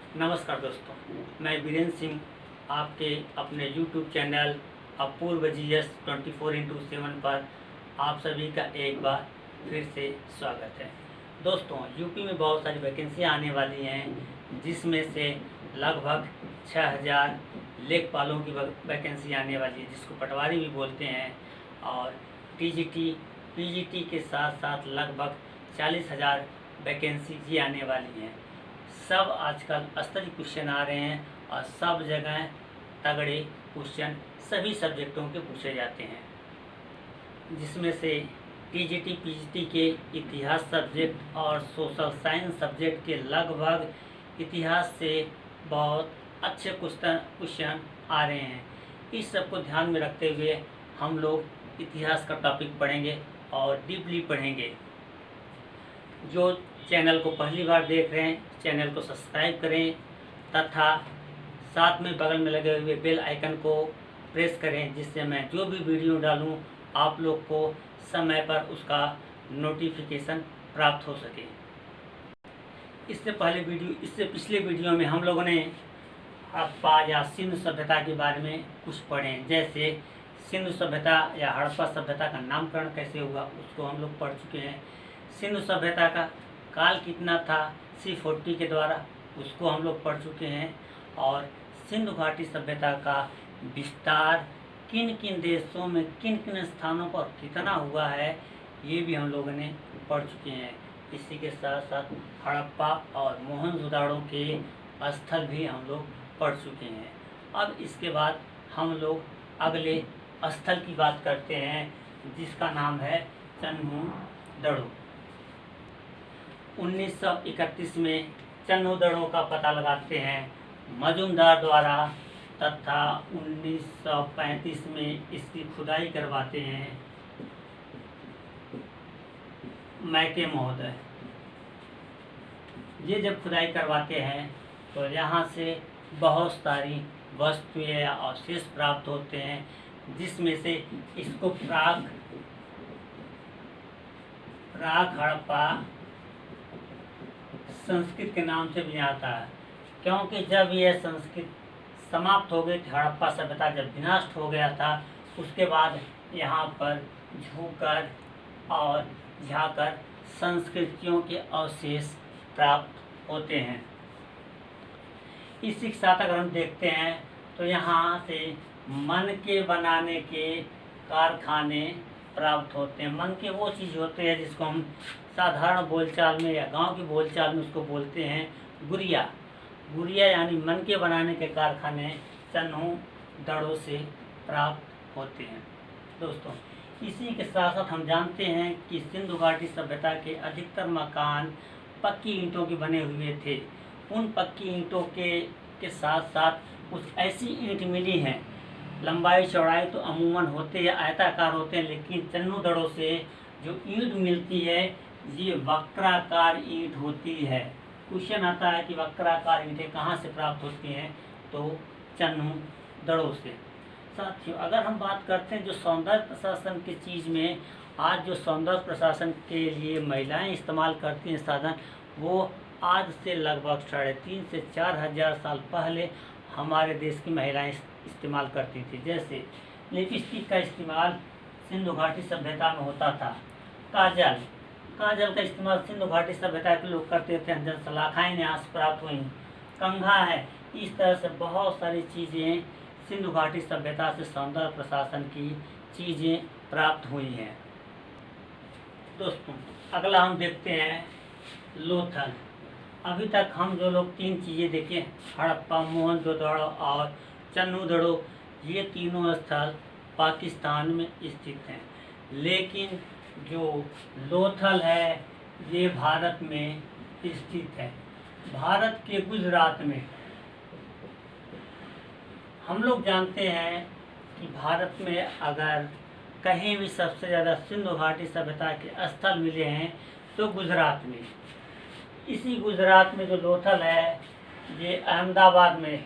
नमस्कार दोस्तों, मैं वीरेंद्र सिंह आपके अपने YouTube चैनल अपूर्व GS 24x7 पर आप सभी का एक बार फिर से स्वागत है। दोस्तों, यूपी में बहुत सारी वैकेंसी आने वाली हैं, जिसमें से लगभग 6000 लेखपालों की वैकेंसी आने वाली है, जिसको पटवारी भी बोलते हैं। और TGT PGT के साथ साथ लगभग 40,000 वैकेंसी भी आने वाली हैं। सब आजकल स्तरीय क्वेश्चन आ रहे हैं और सब जगह तगड़े क्वेश्चन सभी सब्जेक्टों के पूछे जाते हैं, जिसमें से TGT PGT के इतिहास सब्जेक्ट और सोशल साइंस सब्जेक्ट के लगभग इतिहास से बहुत अच्छे क्वेश्चन आ रहे हैं। इस सब को ध्यान में रखते हुए हम लोग इतिहास का टॉपिक पढ़ेंगे और डीपली पढ़ेंगे। जो चैनल को पहली बार देख रहे हैं, चैनल को सब्सक्राइब करें तथा साथ में बगल में लगे हुए बेल आइकन को प्रेस करें, जिससे मैं जो भी वीडियो डालूं आप लोग को समय पर उसका नोटिफिकेशन प्राप्त हो सके। इससे पिछले वीडियो में हम लोगों ने हड़प्पा या सिंधु सभ्यता के बारे में कुछ पढ़े, जैसे सिंधु सभ्यता या हड़प्पा सभ्यता का नामकरण कैसे हुआ उसको हम लोग पढ़ चुके हैं। सिंधु सभ्यता का काल कितना था C40 के द्वारा, उसको हम लोग पढ़ चुके हैं। और सिंधु घाटी सभ्यता का विस्तार किन किन देशों में किन किन स्थानों पर कितना हुआ है, ये भी हम लोगों ने पढ़ चुके हैं। इसी के साथ साथ हड़प्पा और मोहनजोदड़ो के स्थल भी हम लोग पढ़ चुके हैं। अब इसके बाद हम लोग अगले स्थल की बात करते हैं, जिसका नाम है चन्हुदड़ो। 1931 में चन्हुदड़ो का पता लगाते हैं मजूमदार द्वारा तथा 1935 में इसकी खुदाई करवाते हैं मैके महोदय। ये जब खुदाई करवाते हैं तो यहाँ से बहुत सारी वस्तुएं या अवशेष प्राप्त होते हैं, जिसमें से इसको प्राग हड़प्पा संस्कृत के नाम से भी आता है, क्योंकि जब यह संस्कृत समाप्त हो गई थी, हड़प्पा सभ्यता जब विनाश हो गया था, उसके बाद यहाँ पर झूकर और झाकर संस्कृतियों के अवशेष प्राप्त होते हैं। इसी के साथ अगर हम देखते हैं तो यहाँ से मन के बनाने के कारखाने प्राप्त होते हैं। मन के वो चीज़ होते हैं जिसको हम साधारण बोलचाल में या गांव की बोलचाल में उसको बोलते हैं गुड़िया। गुड़िया यानी मन के बनाने के कारखाने चन्हुदड़ो से प्राप्त होते हैं। दोस्तों, इसी के साथ साथ हम जानते हैं कि सिंधु घाटी सभ्यता के अधिकतर मकान पक्की ईंटों के बने हुए थे। उन पक्की ईंटों के साथ साथ कुछ ऐसी ईंट मिली हैं, लंबाई चौड़ाई तो अमूमन होते या आयताकार होते हैं, लेकिन चन्हुदड़ो से जो ईंट मिलती है ये वक्राकार ईंट होती है। क्वेश्चन आता है कि वक्राकार ईंटें कहाँ से प्राप्त होती हैं, तो चन्हुदड़ो से। साथियों, अगर हम बात करते हैं जो सौंदर्य प्रशासन की चीज़ में, आज जो सौंदर्य प्रशासन के लिए महिलाएं इस्तेमाल करती हैं साधन, वो आज से लगभग 3.5 से 4,000 साल पहले हमारे देश की महिलाएं इस्तेमाल करती थी। जैसे लिपस्टिक का इस्तेमाल सिंधु घाटी सभ्यता में होता था। काजल का इस्तेमाल सिंधु घाटी सभ्यता के लोग करते थे। अंजन सलाखाएँ यहाँ से प्राप्त हुई। कंघा है। इस तरह से बहुत सारी चीज़ें सिंधु घाटी सभ्यता से सौंदर्य प्रशासन की चीज़ें प्राप्त हुई हैं। दोस्तों, अगला हम देखते हैं लोथल। अभी तक हम जो लोग 3 चीज़ें देखें, हड़प्पा, मोहनजोदड़ो और चन्हुदड़ो, ये तीनों स्थल पाकिस्तान में स्थित हैं, लेकिन जो लोथल है ये भारत में स्थित है, भारत के गुजरात में। हम लोग जानते हैं कि भारत में अगर कहीं भी सबसे ज़्यादा सिंधु घाटी सभ्यता के स्थल मिले हैं तो गुजरात में। इसी गुजरात में जो लोथल है ये अहमदाबाद में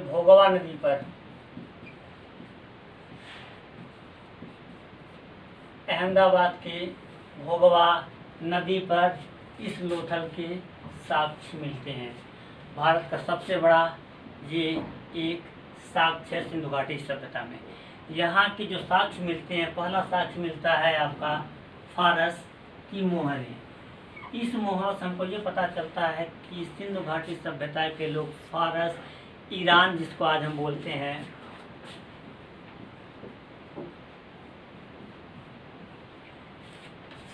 भोगवा नदी पर अहमदाबाद के भोगवा नदी पर इस लोथल के साक्ष्य मिलते हैं। भारत का सबसे बड़ा ये एक साक्ष्य है सिंधु घाटी सभ्यता में। यहाँ के जो साक्ष्य मिलते हैं, पहला साक्ष्य मिलता है आपका फारस की मोहरें। इस मोहरों से हमको ये पता चलता है कि सिंधु घाटी सभ्यता के लोग फारस, ईरान जिसको आज हम बोलते हैं,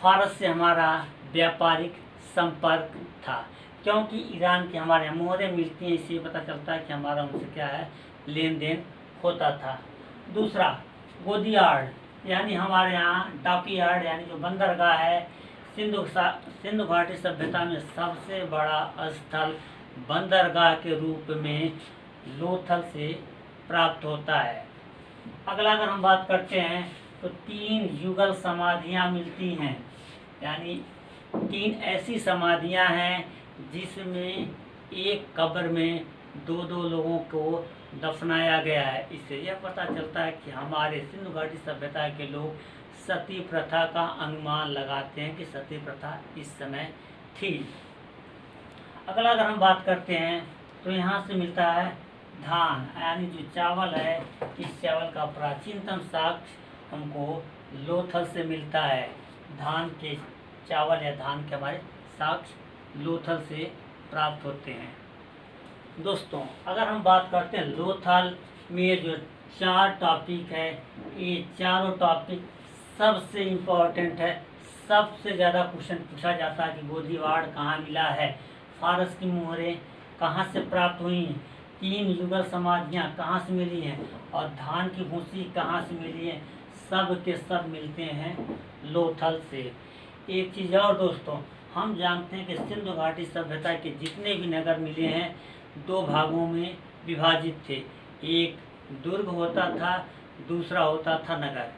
फारस से हमारा व्यापारिक संपर्क था, क्योंकि ईरान के हमारे यहाँ मोहरें मिलती हैं, इससे पता चलता है कि हमारा उनसे क्या है, लेन देन होता था। दूसरा, गोदियार्ड यानी हमारे यहाँ डॉकयार्ड यानी जो बंदरगाह है, सिंधु घाटी सभ्यता में सबसे बड़ा स्थल बंदरगाह के रूप में लोथल से प्राप्त होता है। अगला अगर हम बात करते हैं तो 3 युगल समाधियाँ मिलती हैं, यानी 3 ऐसी समाधियाँ हैं जिसमें एक कब्र में 2-2 लोगों को दफनाया गया है। इससे यह पता चलता है कि हमारे सिंधु घाटी सभ्यता के लोग सती प्रथा का अनुमान लगाते हैं कि सती प्रथा इस समय थी। अगला अगर हम बात करते हैं तो यहाँ से मिलता है धान, यानी जो चावल है, इस चावल का प्राचीनतम साक्ष्य हमको लोथल से मिलता है। धान के चावल या धान के हमारे साक्ष्य लोथल से प्राप्त होते हैं। दोस्तों, अगर हम बात करते हैं लोथल में जो 4 टॉपिक है, ये चारों टॉपिक सबसे इम्पोर्टेंट है। सबसे ज़्यादा क्वेश्चन पूछा जाता है कि गोदीवाड़ कहाँ मिला है, फारस की मोहरें कहाँ से प्राप्त हुई हैं, 3 युगल समाधियाँ कहाँ से मिली हैं और धान की भूसी कहाँ से मिली है। सब के सब मिलते हैं लोथल से। एक चीज़ और दोस्तों, हम जानते हैं कि सिंधु घाटी सभ्यता के जितने भी नगर मिले हैं 2 भागों में विभाजित थे। एक दुर्ग होता था, दूसरा होता था नगर।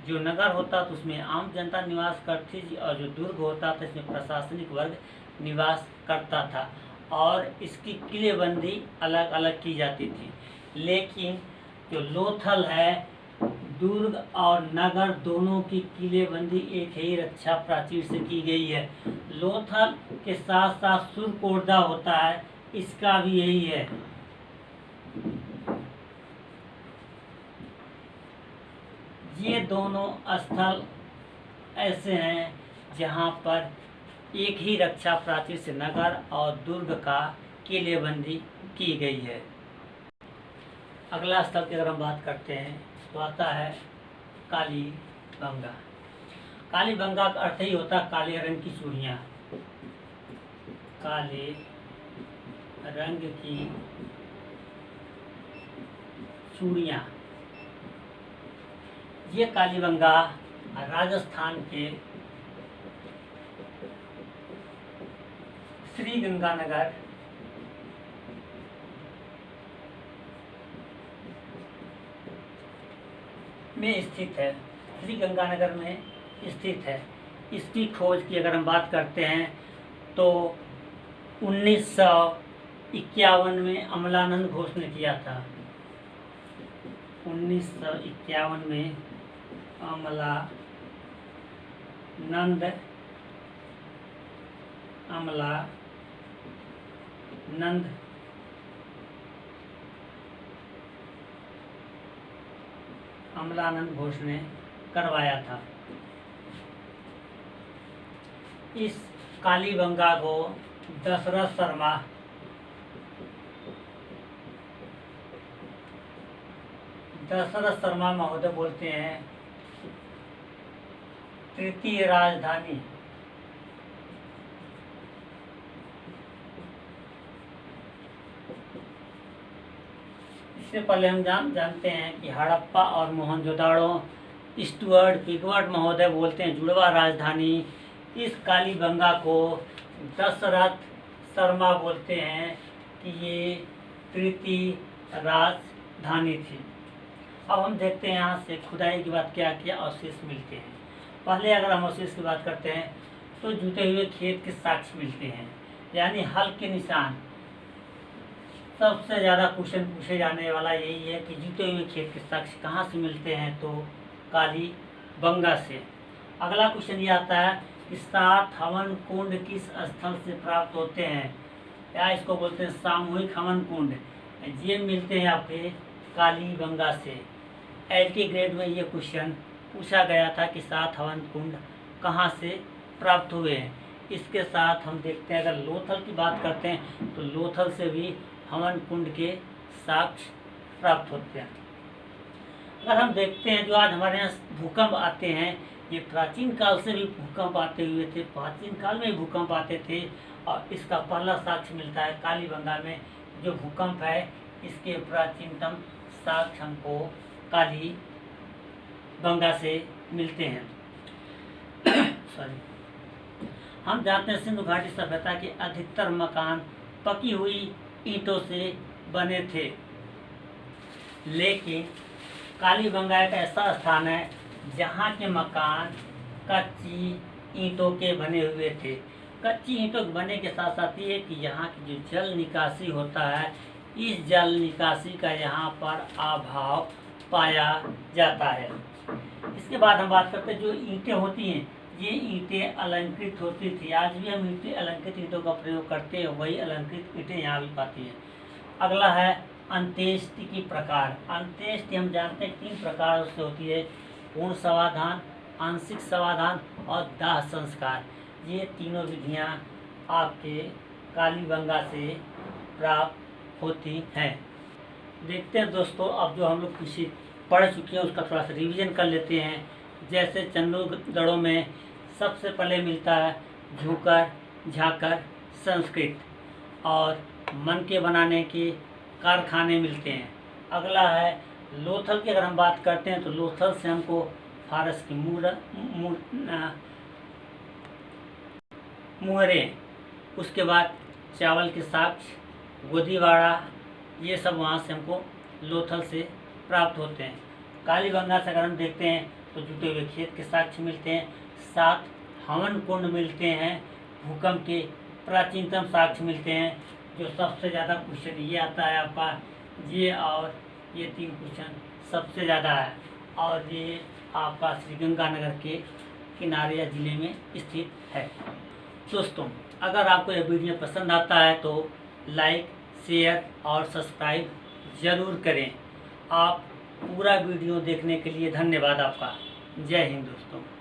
जो नगर होता था उसमें आम जनता निवास करती थी और जो दुर्ग होता था इसमें प्रशासनिक वर्ग निवास करता था और इसकी किलेबंदी अलग अलग की जाती थी। लेकिन जो लोथल है, दुर्ग और नगर दोनों की किलेबंदी एक ही रक्षा प्राचीर से की गई है। लोथल के साथ साथ सुरकोर्दा होता है, इसका भी यही है। ये दोनों स्थल ऐसे हैं जहाँ पर एक ही रक्षा प्राचीर से नगर और दुर्ग का किलेबंदी की गई है। अगला स्थल की अगर हम बात करते हैं तो आता है कालीबंगा। कालीबंगा का अर्थ ही होता है काले रंग की चूड़ियाँ। काले रंग की चूड़ियाँ। ये कालीबंगा राजस्थान के श्री गंगानगर में स्थित है। श्री गंगानगर में स्थित है। इसकी खोज की अगर हम बात करते हैं तो 1951 में अमलानंद घोष ने किया था। 1951 में अमलानंद घोष ने करवाया था। इस कालीबंगा को दशरथ शर्मा महोदय बोलते हैं तृतीय राजधानी। इससे पहले हम जानते हैं कि हड़प्पा और मोहनजोदाड़ो स्टुअर्ट पिगवर्ट महोदय बोलते हैं जुड़वा राजधानी। इस कालीबंगा को दशरथ शर्मा बोलते हैं कि ये तृतीय राजधानी थी। अब हम देखते हैं यहाँ से खुदाई के बाद क्या क्या अवशेष मिलते हैं। पहले अगर हम अवशेष की बात करते हैं तो जुते हुए खेत के साक्ष्य मिलते हैं, यानी हल के निशान। सबसे ज़्यादा क्वेश्चन पूछे जाने वाला यही है कि जुते हुए खेत के साक्ष्य कहाँ से मिलते हैं, तो कालीबंगा से। अगला क्वेश्चन ये आता है कि 7 हवन कुंड किस स्थल से प्राप्त होते हैं, या इसको बोलते हैं सामूहिक हवन कुंड। ये मिलते हैं आपके कालीबंगा से। एलटी ग्रेड में ये क्वेश्चन पूछा गया था कि 7 हवन कुंड कहाँ से प्राप्त हुए हैं। इसके साथ हम देखते हैं, अगर लोथल की बात करते हैं तो लोथल से भी हवन कुंड के साक्ष्य प्राप्त होते हैं। अगर हम देखते हैं जो आज हमारे यहाँ भूकंप आते हैं, ये प्राचीन काल से भी भूकंप आते हुए थे, प्राचीन काल में भूकंप आते थे, और इसका पहला साक्ष्य मिलता है कालीबंगा में। जो भूकंप है इसके प्राचीनतम साक्ष्य हमको कालीबंगा से मिलते हैं। सॉरी, हम जानते हैं सिंधु घाटी सभ्यता के अधिकतर मकान पकी हुई ईंटों से बने थे, लेकिन कालीबंगा एक ऐसा स्थान है जहाँ के मकान कच्ची ईंटों के बने हुए थे। कच्ची ईंटों के बने के साथ साथ ये कि यहाँ की जो जल निकासी होता है, इस जल निकासी का यहाँ पर अभाव पाया जाता है। इसके बाद हम बात करते हैं जो ईंटें होती हैं, ये ईंटें अलंकृत होती थी। आज भी हम ईंटें अलंकृत ईंटों का प्रयोग करते हैं, वही अलंकृत ईंटें यहाँ भी पाती हैं। अगला है अंत्येष्टि की प्रकार। अंत्येष्टि हम जानते हैं 3 प्रकार से होती है, पूर्ण समाधान, आंशिक समाधान और दाह संस्कार। ये तीनों विधियाँ आपके कालीबंगा से प्राप्त होती हैं। देखते हैं दोस्तों, अब जो हम लोग किसी पढ़ चुके हैं उसका थोड़ा सा रिवीजन कर लेते हैं। जैसे चंद्रगढ़ों में सबसे पहले मिलता है झूकर, झाकर, संस्कृत, और मन के बनाने के कारखाने मिलते हैं। अगला है लोथल की। अगर हम बात करते हैं तो लोथल से हमको फारस की मुहरे, उसके बाद चावल के साक्ष्य, गोदीवाड़ा, ये सब वहाँ से हमको लोथल से प्राप्त होते हैं। कालीबंगा से अगर हम देखते हैं तो जुटे हुए खेत के साक्ष्य मिलते हैं, 7 हवन कुंड मिलते हैं, भूकंप के प्राचीनतम साक्ष्य मिलते हैं। जो सबसे ज़्यादा क्वेश्चन ये आता है आपका, ये और ये 3 क्वेश्चन सबसे ज़्यादा है, और ये आपका श्रीगंगानगर के किनारे या ज़िले में स्थित है। दोस्तों, अगर आपको यह वीडियो पसंद आता है तो लाइक, शेयर और सब्सक्राइब ज़रूर करें। आप पूरा वीडियो देखने के लिए धन्यवाद आपका। जय हिंद दोस्तों।